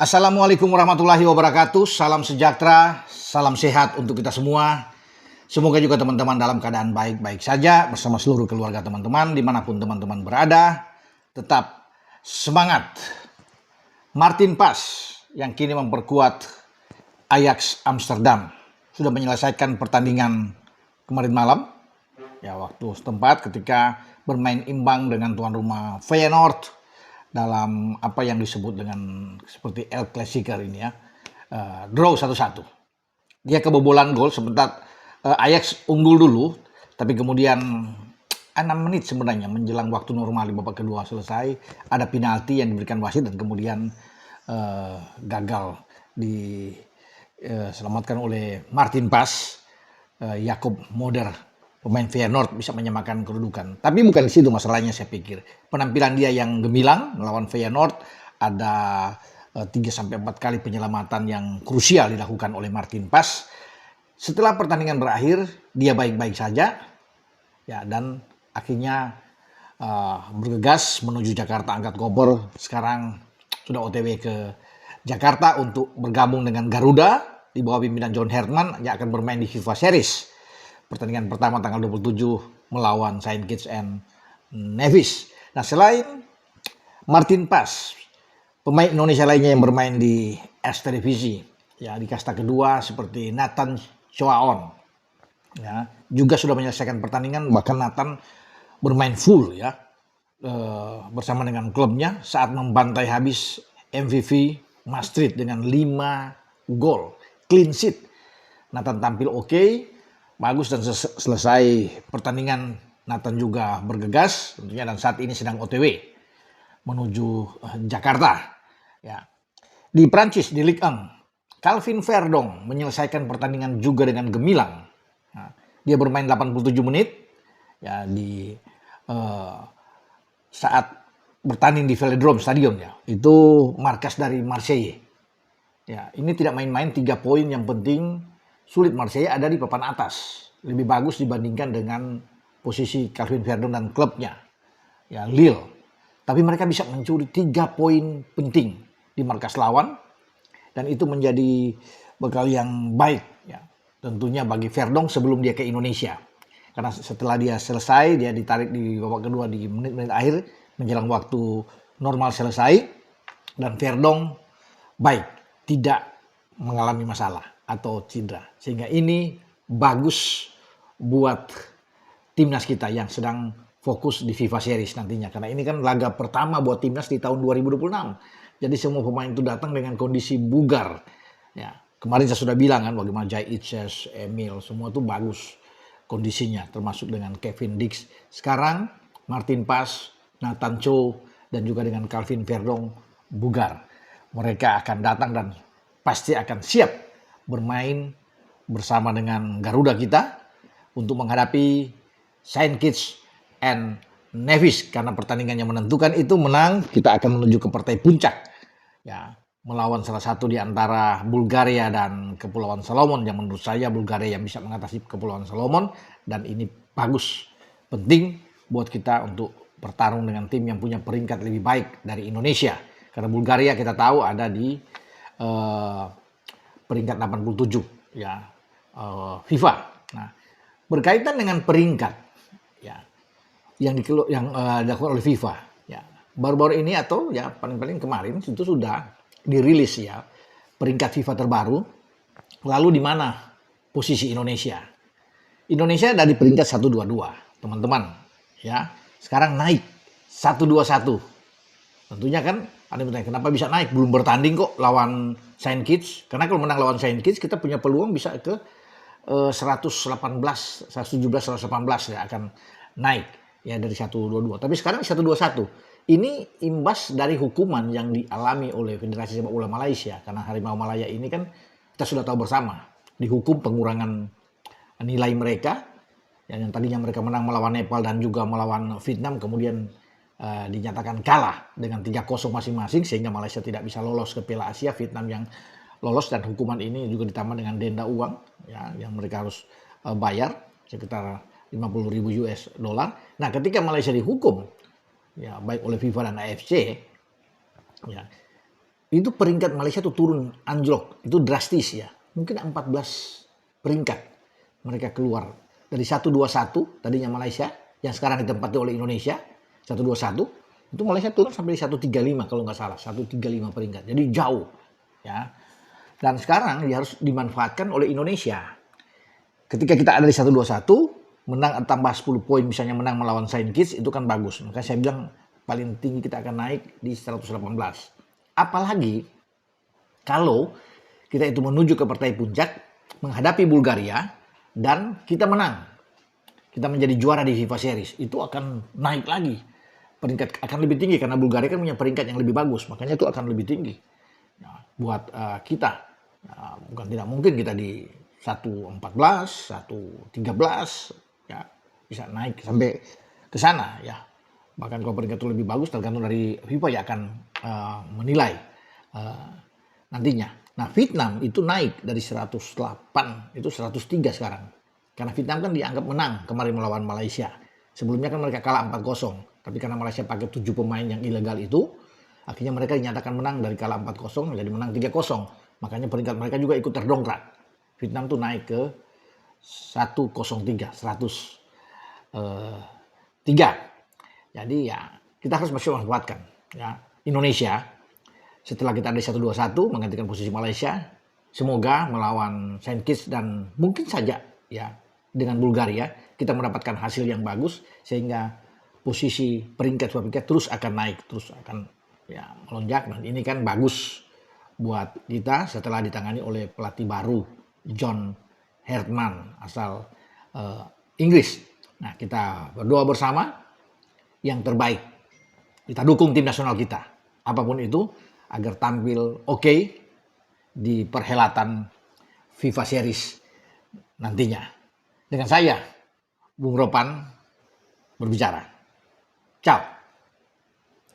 Assalamualaikum warahmatullahi wabarakatuh. Salam sejahtera, salam sehat untuk kita semua. Semoga juga teman-teman dalam keadaan baik-baik saja bersama seluruh keluarga teman-teman dimanapun teman-teman berada. Tetap semangat. Martin Pas yang kini memperkuat Ajax Amsterdam sudah menyelesaikan pertandingan kemarin malam. Ya, waktu setempat ketika bermain imbang dengan tuan rumah Feyenoord dalam apa yang disebut dengan seperti El Clasico ini ya, draw 1-1. Dia kebobolan gol sebentar, Ajax unggul dulu, tapi kemudian 6 menit sebenarnya menjelang waktu normal di babak kedua selesai, ada penalti yang diberikan wasit dan kemudian gagal diselamatkan oleh Martin Pas. Jacob Moder, pemain Feyenoord, bisa menyamakan kedudukan. Tapi bukan di situ masalahnya, saya pikir. Penampilan dia yang gemilang melawan Feyenoord, ada 3-4 kali penyelamatan yang krusial dilakukan oleh Martin Pas. Setelah pertandingan berakhir, dia baik-baik saja, ya, dan akhirnya bergegas menuju Jakarta, angkat koper. Sekarang sudah OTW ke Jakarta untuk bergabung dengan Garuda di bawah pimpinan John Herman yang akan bermain di FIFA Series. Pertandingan pertama tanggal 27 melawan Saint Kitts and Nevis. Nah, selain Martin Pas, pemain Indonesia lainnya yang bermain di Eredivisie, ya, di kasta kedua seperti Nathan Choaon, ya, juga sudah menyelesaikan pertandingan. Bahkan Nathan bermain full, ya, bersama dengan klubnya saat membantai habis MVV Maastricht dengan 5 gol, clean sheet. Nathan tampil oke, bagus, dan selesai pertandingan Nathan juga bergegas tentunya, dan saat ini sedang OTW menuju Jakarta. Ya. Di Prancis, di Ligue 1, Calvin Verdong menyelesaikan pertandingan juga dengan gemilang. Nah, dia bermain 87 menit, ya, di saat bertanding di Velodrome Stadion, ya. Itu markas dari Marseille. Ya, ini tidak main-main, 3 poin yang penting. Sulit Marseille ada di papan atas, lebih bagus dibandingkan dengan posisi Calvin Verdong dan klubnya, ya, Lille. Tapi mereka bisa mencuri 3 poin penting di markas lawan, dan itu menjadi bekal yang baik, ya, tentunya bagi Verdong sebelum dia ke Indonesia. Karena setelah dia selesai, dia ditarik di babak kedua di menit-menit akhir menjelang waktu normal selesai, dan Verdong baik, tidak mengalami masalah atau cedera. Sehingga ini bagus buat timnas kita yang sedang fokus di FIFA Series nantinya. Karena ini kan laga pertama buat timnas di tahun 2026. Jadi semua pemain itu datang dengan kondisi bugar. Ya, kemarin saya sudah bilang kan bagaimana Jai Itses, Emil, semua itu bagus kondisinya, termasuk dengan Kevin Dix. Sekarang Martin Pas, Nathan Cho, dan juga dengan Calvin Verdong bugar. Mereka akan datang dan pasti akan siap bermain bersama dengan Garuda kita untuk menghadapi Saint Kitts and Nevis. Karena pertandingan yang menentukan itu menang, kita akan menuju ke partai puncak, ya, melawan salah satu di antara Bulgaria dan Kepulauan Solomon, yang menurut saya Bulgaria yang bisa mengatasi Kepulauan Solomon, dan ini bagus, penting buat kita untuk bertarung dengan tim yang punya peringkat lebih baik dari Indonesia. Karena Bulgaria kita tahu ada di peringkat 87, ya, FIFA. Nah, berkaitan dengan peringkat, ya, yang dilakukan oleh FIFA, ya, baru-baru ini atau ya paling-paling kemarin itu sudah dirilis, ya, peringkat FIFA terbaru. Lalu di mana posisi Indonesia? Indonesia ada di peringkat 122, teman-teman, ya. Sekarang naik 121. Tentunya kan ada bertanya, kenapa bisa naik? Belum bertanding kok lawan Saint Kitts. Karena kalau menang lawan Saint Kitts, kita punya peluang bisa ke 118, 117, 118, ya, akan naik, ya, dari 122. Tapi sekarang 121. Ini imbas dari hukuman yang dialami oleh Federasi Sepak Bola Malaysia. Karena Harimau Malaya ini kan kita sudah tahu bersama, dihukum pengurangan nilai mereka, yang tadinya mereka menang melawan Nepal dan juga melawan Vietnam, kemudian dinyatakan kalah dengan 3-0 masing-masing, sehingga Malaysia tidak bisa lolos ke Piala Asia, Vietnam yang lolos, dan hukuman ini juga ditambah dengan denda uang, ya, yang mereka harus bayar sekitar 50.000 US dollar. Nah, ketika Malaysia dihukum, ya, baik oleh FIFA dan AFC, ya, itu peringkat Malaysia tuh turun anjlok, itu drastis ya. Mungkin 14 peringkat mereka keluar dari 121 tadinya Malaysia yang sekarang ditempati oleh Indonesia 121, itu Malaysia turun sampai 135 kalau nggak salah, 135 peringkat. Jadi jauh ya. Dan sekarang dia harus dimanfaatkan oleh Indonesia. Ketika kita ada di 121, menang tambah 10 poin misalnya menang melawan Saint Kitts itu kan bagus. Maka saya bilang paling tinggi kita akan naik di 118. Apalagi kalau kita itu menuju ke partai puncak menghadapi Bulgaria dan kita menang. Kita menjadi juara di FIFA Series, itu akan naik lagi. Peringkat akan lebih tinggi karena Bulgaria kan punya peringkat yang lebih bagus, makanya itu akan lebih tinggi. Nah, buat kita bukan tidak mungkin kita di 114, 113 ya bisa naik sampai ke sana ya. Bahkan kalau peringkat itu lebih bagus tergantung dari FIFA ya akan menilai nantinya. Nah, Vietnam itu naik dari 108 itu 103 sekarang. Karena Vietnam kan dianggap menang kemarin melawan Malaysia. Sebelumnya kan mereka kalah 4-0, tapi karena Malaysia pakai 7 pemain yang ilegal itu, akhirnya mereka dinyatakan menang dari kalah 4-0 menjadi menang 3-0. Makanya peringkat mereka juga ikut terdongkrak. Vietnam tuh naik ke 103, 103. Jadi ya kita harus masih memanfaatkan ya. Indonesia setelah kita ada di 121 menggantikan posisi Malaysia, semoga melawan Saint Kitts dan mungkin saja ya dengan Bulgaria kita mendapatkan hasil yang bagus sehingga posisi peringkat terus akan naik, terus akan ya melonjak. Dan ini kan bagus buat kita setelah ditangani oleh pelatih baru John Herdman asal Inggris. Nah, kita berdoa bersama yang terbaik. Kita dukung tim nasional kita, apapun itu, agar tampil oke di perhelatan FIFA Series nantinya. Dengan saya, Bung Ropan, berbicara. Ciao.